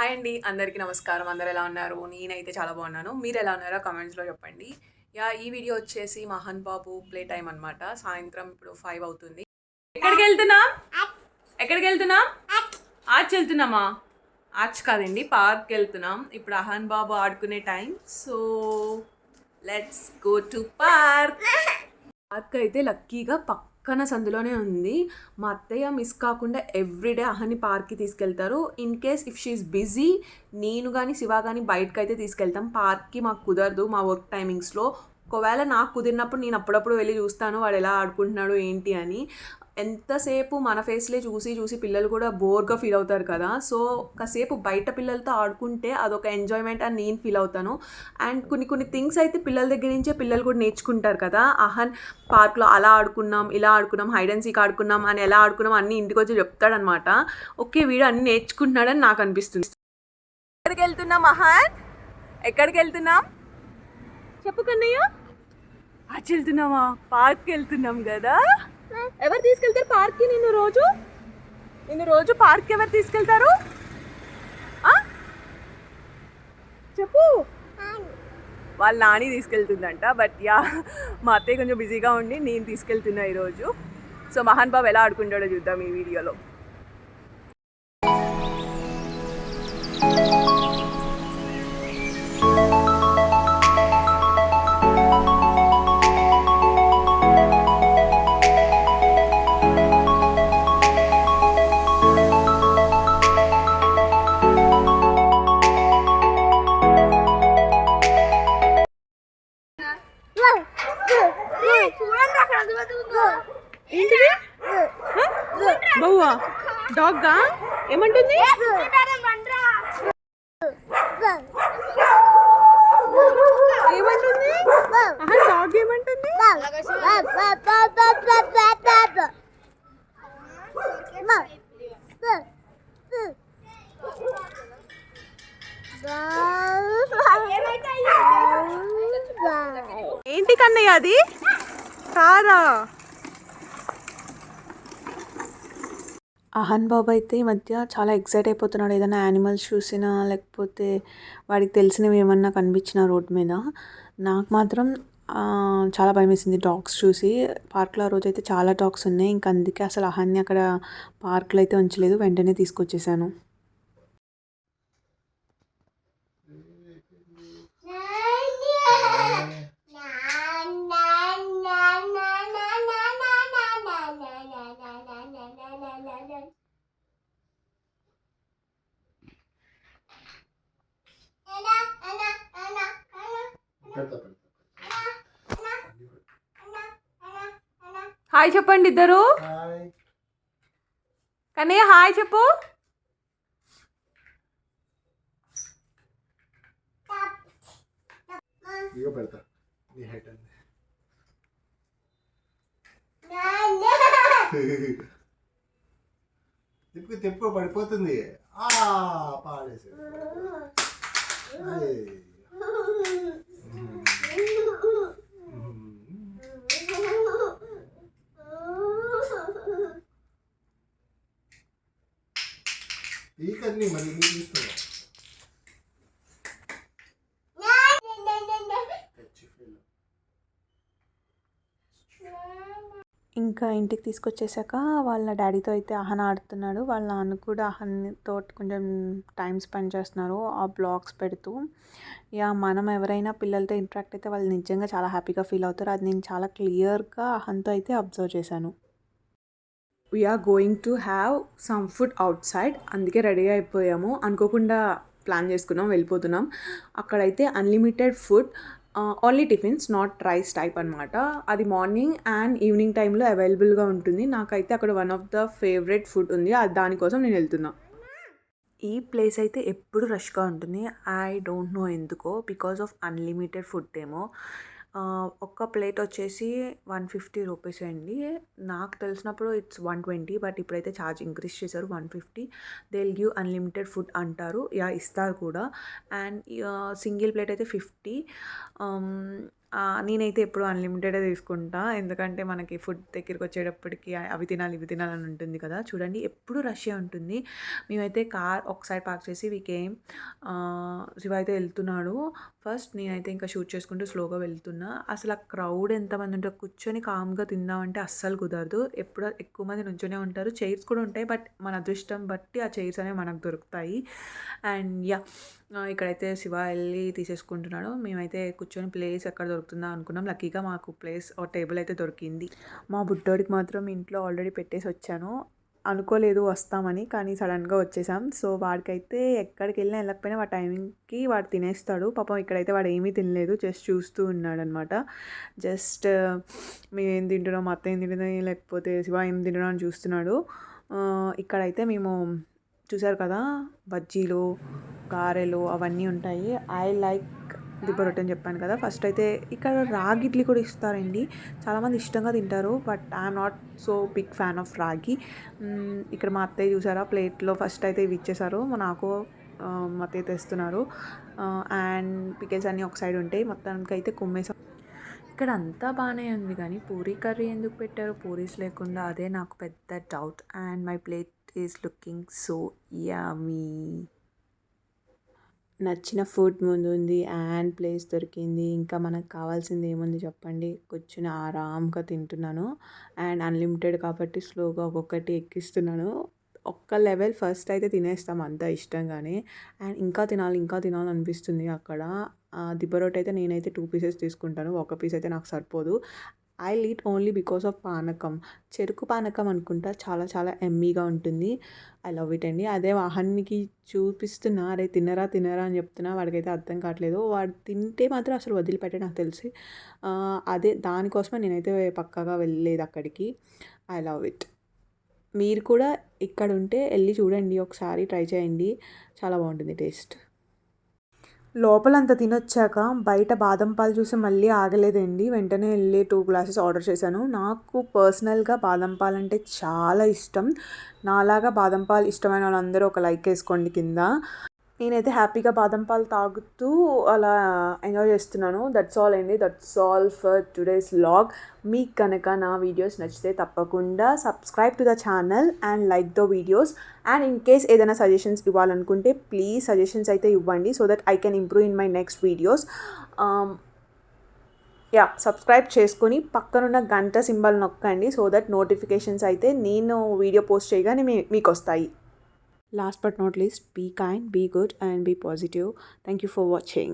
Hi అండి, అందరికీ నమస్కారం. అందరూ ఎలా ఉన్నారు? నేనైతే చాలా బాగున్నాను. మీరు ఎలా ఉన్నారో కామెంట్స్‌లో చెప్పండి. ఈ వీడియో వచ్చేసి మహన్ బాబు ప్లే టైమ్ అనమాట. సాయంత్రం ఇప్పుడు 5 అవుతుంది. ఎక్కడికెళ్తున్నాం? ఎక్కడికెళ్తున్నాం? ఆర్చ్ వెళ్తున్నామా? ఆర్చ్ కాదండి, పార్క్ వెళ్తున్నాం. ఇప్పుడు అహన్ బాబు ఆడుకునే time. So let's go to park. Park అయితే లక్కీగా పక్కన సందులోనే ఉంది. మా అత్తయ్య మిస్ కాకుండా ఎవ్రీడే అహని పార్క్కి తీసుకెళ్తారు. In case if she is busy నేను కానీ శివ కానీ బయటకు అయితే తీసుకెళ్తాం. పార్క్కి మాకు కుదరదు మా వర్క్ టైమింగ్స్లో. ఒకవేళ నాకు కుదిరినప్పుడు నేను అప్పుడప్పుడు వెళ్ళి చూస్తాను వాడు ఎలా ఆడుకుంటున్నాడు ఏంటి అని. ఎంతసేపు మన ఫేస్లే చూసి చూసి పిల్లలు కూడా బోర్గా ఫీల్ అవుతారు కదా. సో కాసేపు బయట పిల్లలతో ఆడుకుంటే అదొక ఎంజాయ్మెంట్ అని నేను ఫీల్ అవుతాను. అండ్ కొన్ని థింగ్స్ అయితే పిల్లల దగ్గర నుంచే పిల్లలు కూడా నేర్చుకుంటారు కదా. అహన్ పార్క్లో అలా ఆడుకున్నాం, ఇలా ఆడుకున్నాం, హైడ్ అండ్ సీక్ ఆడుకున్నాం అని, ఎలా ఆడుకున్నాం అన్నీ ఇంటికి వచ్చి చెప్తాడనమాట. ఓకే, వీడు అన్నీ నేర్చుకుంటున్నాడని నాకు అనిపిస్తుంది. ఎక్కడికి వెళ్తున్నాం అహన్? ఎక్కడికి వెళ్తున్నాం చెప్పు కన్నయ్య. అచ్చి వెళ్తున్నామా? పార్క్కి వెళ్తున్నాం కదా. ఎవరు తీసుకెళ్తారు పార్క్కి నిన్ను రోజు పార్క్కి ఎవరు తీసుకెళ్తారు చెప్పు. వాళ్ళ నాని తీసుకెళ్తుందంట. బట్ మా అత్తయ్య కొంచెం బిజీగా ఉండి నేను తీసుకెళ్తున్నా ఈరోజు. సో మహాన్ బాబు ఎలా ఆడుకుంటాడో చూద్దాం ఈ వీడియోలో. ఏంటిది బౌవా? డాగ్గా ఏమంటుంది? ఏమంటుంది? డాగ్ ఏమంటుంది? ఏంటి కన్నయ్య అది? కారా? అహన్ బాబు అయితే ఈ మధ్య చాలా ఎక్సైట్ అయిపోతున్నాడు. ఏదైనా యానిమల్స్ చూసినా లేకపోతే వాడికి తెలిసినవి ఏమన్నా కనిపించిన రోడ్ మీద. నాకు మాత్రం చాలా భయం వేసింది డాగ్స్ చూసి. పార్క్లో ఆ రోజు అయితే చాలా డాగ్స్ ఉన్నాయి. ఇంక అందుకే అసలు అహన్ని అక్కడ పార్క్లో అయితే ఉంచలేదు, వెంటనే తీసుకొచ్చేసాను. హాయ్ చెప్పండి ఇద్దరు. కన్నయ్య హాయ్ చెప్పు. తిప్పు పడిపోతుంది. పాడేసి ఈకన్నీ మరి తీస్తున్నా. ఇంకా ఇంటికి తీసుకొచ్చేసాక వాళ్ళ డాడీతో అయితే అహన్ ఆడుతున్నాడు. వాళ్ళ నాన్న కూడా అహన్తో కొంచెం టైం స్పెండ్ చేస్తున్నారు ఆ బ్లాగ్స్ పెడుతూ. మనం ఎవరైనా పిల్లలతో ఇంటరాక్ట్ అయితే వాళ్ళు నిజంగా చాలా హ్యాపీగా ఫీల్ అవుతారు. అది నేను చాలా క్లియర్గా అహన్తో అయితే అబ్జర్వ్ చేశాను. We are going to have some food outside, అందుకే రెడీ అయిపోయాము. అనుకోకుండా ప్లాన్ చేసుకున్నాం, వెళ్ళిపోతున్నాం. అక్కడైతే unlimited food, only tiffins, not rice type అనమాట. అది మార్నింగ్ అండ్ ఈవినింగ్ టైంలో అవైలబుల్గా ఉంటుంది. నాకైతే అక్కడ one of the favourite food ఉంది, దానికోసం నేను వెళ్తున్నా. ఈ ప్లేస్ అయితే ఎప్పుడు రష్గా ఉంటుంది. ఐ డోంట్ నో ఎందుకో, బికాస్ ఆఫ్ అన్లిమిటెడ్ ఫుడ్ ఏమో. ఒక్క ప్లేట్ వచ్చేసి 150 రూపీస్ అండి. నాకు తెలిసినప్పుడు ఇట్స్ 120, బట్ ఇప్పుడైతే ఛార్జ్ ఇంక్రీజ్ చేశారు 150. They will give unlimited food అంటారు, ఇస్తారు కూడా. అండ్ సింగిల్ ప్లేట్ అయితే 50. నేనైతే ఎప్పుడు అన్లిమిటెడే తీసుకుంటా. ఎందుకంటే మనకి ఫుడ్ దగ్గరికి వచ్చేటప్పటికి అవి తినాలి, ఇవి తినాలని ఉంటుంది కదా! చూడండి ఎప్పుడు రష్షే ఉంటుంది. మేమైతే కార్ ఒక సైడ్ పార్క్ చేసి శివ అయితే వెళ్తున్నాడు. ఫస్ట్ నేనైతే ఇంకా షూట్ చేసుకుంటూ స్లోగా వెళ్తున్నా. అసలు ఆ క్రౌడ్ ఎంతమంది ఉంటారో కూర్చొని కామ్‌గా తిందామంటే అస్సలు కుదరదు. ఎప్పుడో ఎక్కువ మంది నుంచొనే ఉంటారు. చైర్స్ కూడా ఉంటాయి. బట్ మన అదృష్టం బట్టి ఆ చైర్స్ అనేవి మనకు దొరుకుతాయి. అండ్ ఇక్కడైతే శివ వెళ్ళి తీసేసుకుంటున్నాడు. మేమైతే కూర్చొని ప్లేస్ ఎక్కడ దొరుకుతుందా అనుకున్నాం. లక్కీగా మాకు ప్లేస్ టేబుల్ అయితే దొరికింది. మా బుడ్డోడికి మాత్రం ఇంట్లో ఆల్రెడీ పెట్టేసి వచ్చాను. అనుకోలేదు వస్తామని, కానీ సడన్గా వచ్చేసాం. సో వాడికైతే ఎక్కడికి వెళ్ళినా వెళ్ళకపోయినా వాడి టైమింగ్కి వాడు తినేస్తాడు. పాపం ఇక్కడైతే వాడు ఏమీ తినలేదు, జస్ట్ చూస్తూ ఉన్నాడనమాట. జస్ట్ మేమేం తింటున్నాం, మా అత్త ఏం తింటుంది, లేకపోతే శివ ఏం తింటున్నాం అని చూస్తున్నాడు. ఇక్కడైతే మేము చూసారు కదా బజ్జీలు, గారెలు అవన్నీ ఉంటాయి. ఐ లైక్ దిబ్బ రొట్టె అని చెప్పాను కదా. ఫస్ట్ అయితే ఇక్కడ రాగి ఇడ్లీ కూడా ఇస్తారండి. చాలామంది ఇష్టంగా తింటారు. But I'm not so big fan of ragi. ఇక్కడ మా అత్తయ్య చూసారా ప్లేట్లో ఫస్ట్ అయితే ఇవి ఇచ్చేసారు. నాకు మా అత్తయ్య తెస్తున్నారు. అండ్ పికిల్స్ అన్నీ ఒక సైడ్ ఉంటాయి. మొత్తానికి అయితే కుమ్మేసాం. ఇక్కడ అంతా బాగానే ఉంది కానీ పూరీ కర్రీ ఎందుకు పెట్టారు పూరీస్ లేకుండా, అదే నాకు పెద్ద doubt. And my plate is looking so yummy. నచ్చిన ఫుడ్ ముందు ఉంది అండ్ ప్లేస్ దొరికింది. ఇంకా మనకు కావాల్సింది ఏముంది చెప్పండి. కూర్చుని ఆరాంగా తింటున్నాను. అండ్ అన్లిమిటెడ్ కాబట్టి స్లోగా ఒక్కొక్కటి ఎక్కిస్తున్నాను. ఒక్క లెవెల్ ఫస్ట్ అయితే తినేస్తాం అంత ఇష్టంగానే. అండ్ ఇంకా తినాలి ఇంకా తినాలి అనిపిస్తుంది అక్కడ. దిబ్బ రొట్టె అయితే నేనైతే 2 పీసెస్ తీసుకుంటాను. ఒక పీస్ అయితే నాకు సరిపోదు. I eat only because of పానకం. చెరుకు పానకం అనుకుంటా, చాలా చాలా ఎమ్మీగా ఉంటుంది. ఐ లవ్ ఇట్ అండి. అదే వాహన్నికి చూపిస్తున్నా, అరే తినరా తినరా అని చెప్తున్నా, వాడికైతే అర్థం కావట్లేదు. వాడు తింటే మాత్రం అసలు వదిలిపెట్టే నాకు తెలిసి. అదే దానికోసమే నేనైతే పక్కాగా వెళ్ళలేదు అక్కడికి. I love it. మీరు కూడా ఇక్కడ ఉంటే వెళ్ళి చూడండి, ఒకసారి ట్రై చేయండి, చాలా బాగుంటుంది టేస్ట్. లోపలంతా తినొచ్చాక బయట బాదం పాలు చూసి మళ్ళీ ఆగలేదండి. వెంటనే వెళ్ళి 2 గ్లాసెస్ ఆర్డర్ చేశాను. నాకు పర్సనల్గా బాదం పాలు అంటే చాలా ఇష్టం. నాలాగా బాదం పాలు ఇష్టమైన వాళ్ళందరూ ఒక లైక్ వేసుకోండి కింద. నేనైతే హ్యాపీగా బాదం పాలు తాగుతూ అలా ఎంజాయ్ చేస్తున్నాను. దట్స్ ఆల్ అండి. That's all for today's vlog. మీకు కనుక నా వీడియోస్ నచ్చితే తప్పకుండా subscribe to the channel and like the videos. And in case ఏదైనా సజెషన్స్ ఇవ్వాలనుకుంటే ప్లీజ్ సజెషన్స్ అయితే ఇవ్వండి, so that I can improve in my next videos. Subscribe చేసుకొని పక్కనున్న గంట సింబల్ నొక్కండి, సో దట్ నోటిఫికేషన్స్ అయితే నేను వీడియో పోస్ట్ చేయగానే మీకు వస్తాయి. Last but not least, be kind, be good and be positive. Thank you for watching.